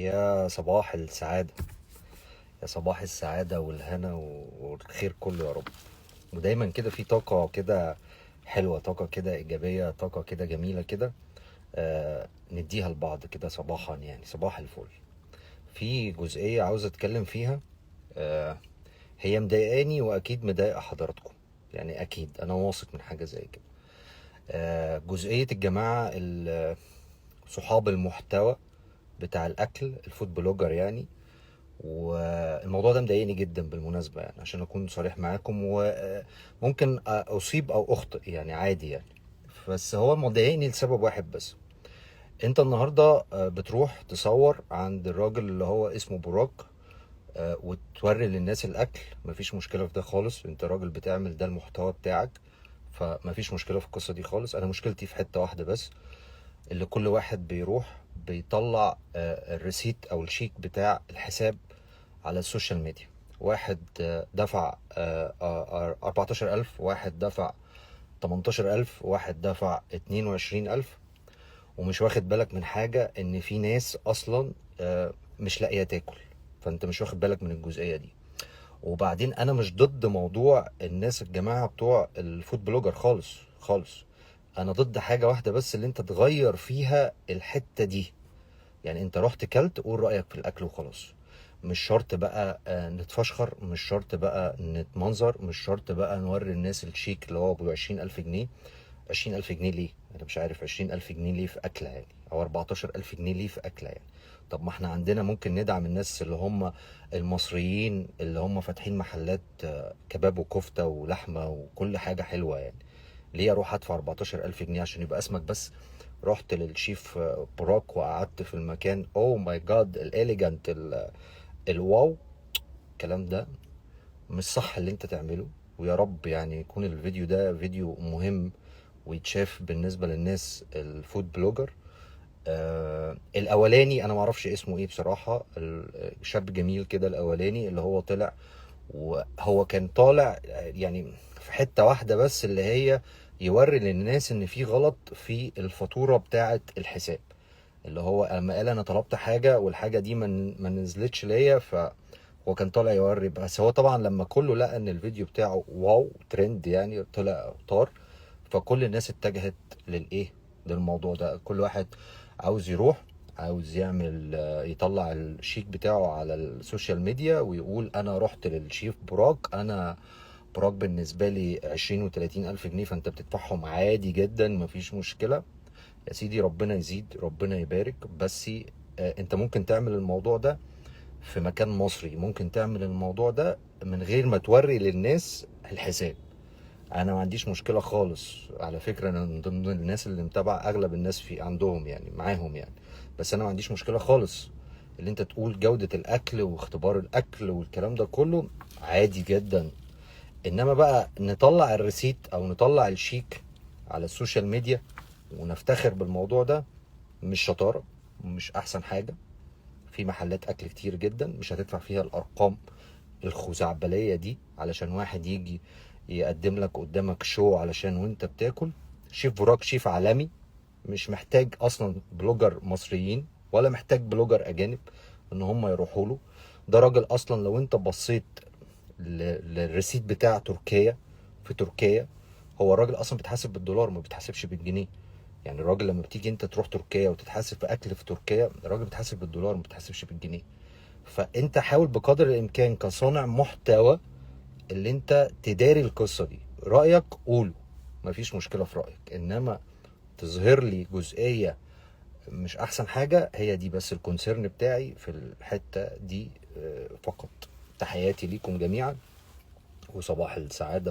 يا صباح السعادة، يا صباح السعادة والهنا والخير كله يا رب. ودايما كده في طاقة كده حلوة، طاقة كده إيجابية، طاقة كده جميلة كده. نديها لبعض كده صباحا، يعني صباح الفل. في جزئية عاوز أتكلم فيها. آه هي مضايقاني وأكيد مضايقة حضراتكم، يعني أكيد أنا واثق من حاجة زي كده. جزئية الجماعة صحاب المحتوى بتاع الأكل، الفود بلوجر يعني. والموضوع ده مضايقني جدا بالمناسبة، يعني عشان أكون صريح معاكم، وممكن أصيب أو أخطئ يعني عادي يعني. بس هو مضايقني لسبب واحد بس. أنت النهاردة بتروح تصور عند الراجل اللي هو اسمه براك، وتوري للناس الأكل. مفيش مشكلة في ده خالص، أنت راجل بتعمل ده المحتوى بتاعك، فمفيش مشكلة في القصة دي خالص. أنا مشكلتي في حتة واحدة بس، اللي كل واحد بيروح بيطلع الريسيت او الشيك بتاع الحساب على السوشيال ميديا. واحد دفع 14,000، واحد دفع 18,000، واحد دفع 22,000. ومش واخد بالك من حاجة، ان في ناس اصلا مش لاقية تاكل، فانت مش واخد بالك من الجزئية دي. وبعدين انا مش ضد موضوع الناس الجماعة بتوع الفود بلوجر خالص خالص. انا ضد حاجة واحدة بس، اللي انت تغير فيها الحتة دي. يعني انت رحت كلت، قول رأيك في الاكل وخلاص. مش شرط بقى نتفشخر، مش شرط بقى نتمنظر، مش شرط بقى نوري الناس الشيك اللي هو ابو 20,000 جنيه. 20,000 جنيه ليه؟ انا مش عارف 20,000 جنيه ليه في اكلة يعني، او 14,000 جنيه ليه في اكلة يعني. طب ما احنا عندنا ممكن ندعم الناس اللي هم المصريين، اللي هم فاتحين محلات كباب وكفتة ولحمة وكل حاجة حلوة يعني. ليه اروح ادفع 14,000 جنيه عشان يبقى اسمك بس رحت للشيف براك وقعدت في المكان؟ اوه ماي جاد، الاليجانت، الواو. الكلام ده مش صح اللي انت تعمله. ويا رب يعني يكون الفيديو ده فيديو مهم ويتشاف بالنسبة للناس الفود بلوجر. الاولاني انا معرفش اسمه ايه بصراحة، الشاب جميل كده الاولاني اللي هو طلع، وهو كان طالع يعني في حتة واحدة بس، اللي هي يوري للناس ان في غلط في الفاتورة بتاعة الحساب. اللي هو لما قال انا طلبت حاجة والحاجة دي ما نزلتش ليا، فهو كان طالع يوري. بس هو طبعا لما كله لقى ان الفيديو بتاعه واو ترند، يعني طلع طار، فكل الناس اتجهت للايه، للموضوع ده. كل واحد عاوز يروح، عاوز يعمل يطلع الشيك بتاعه على السوشيال ميديا ويقول انا رحت للشيف براك. انا براك بالنسبة لي 20 و30 ألف جنيه، فانت بتدفعهم عادي جدا، مفيش مشكلة. يا سيدي ربنا يزيد ربنا يبارك، بس انت ممكن تعمل الموضوع ده في مكان مصري، ممكن تعمل الموضوع ده من غير ما توري للناس الحساب. انا ما عنديش مشكله خالص على فكره، انا من ضمن الناس اللي متابعه اغلب الناس في عندهم يعني معاهم يعني. بس انا ما عنديش مشكله خالص اللي انت تقول جوده الاكل واختبار الاكل والكلام ده كله، عادي جدا. انما بقى نطلع الريسيت او نطلع الشيك على السوشيال ميديا ونفتخر بالموضوع ده، مش شطاره، مش احسن حاجه. في محلات اكل كتير جدا مش هتدفع فيها الارقام الخزعبليه دي علشان واحد يجي يقدم لك قدامك شو علشان وانت بتاكل. شيف براك شيف عالمي، مش محتاج اصلا بلوجر مصريين ولا محتاج بلوجر اجانب ان هم يروحوا له. ده راجل اصلا لو انت بصيت للريسيت بتاع تركيا، في تركيا هو الراجل اصلا بيتحاسب بالدولار، ما بيتحاسبش بالجنيه. يعني الراجل لما بتيجي انت تروح تركيا وتتحاسب في اكل في تركيا، الراجل بيتحاسب بالدولار ما بيتحاسبش بالجنيه. فانت حاول بقدر الامكان كصانع محتوى اللي انت تداري القصة دي. رأيك قوله، مفيش مشكلة في رأيك، انما تظهر لي جزئية مش احسن حاجة. هي دي بس الكونسيرن بتاعي في الحتة دي فقط. تحياتي ليكم جميعا وصباح السعادة.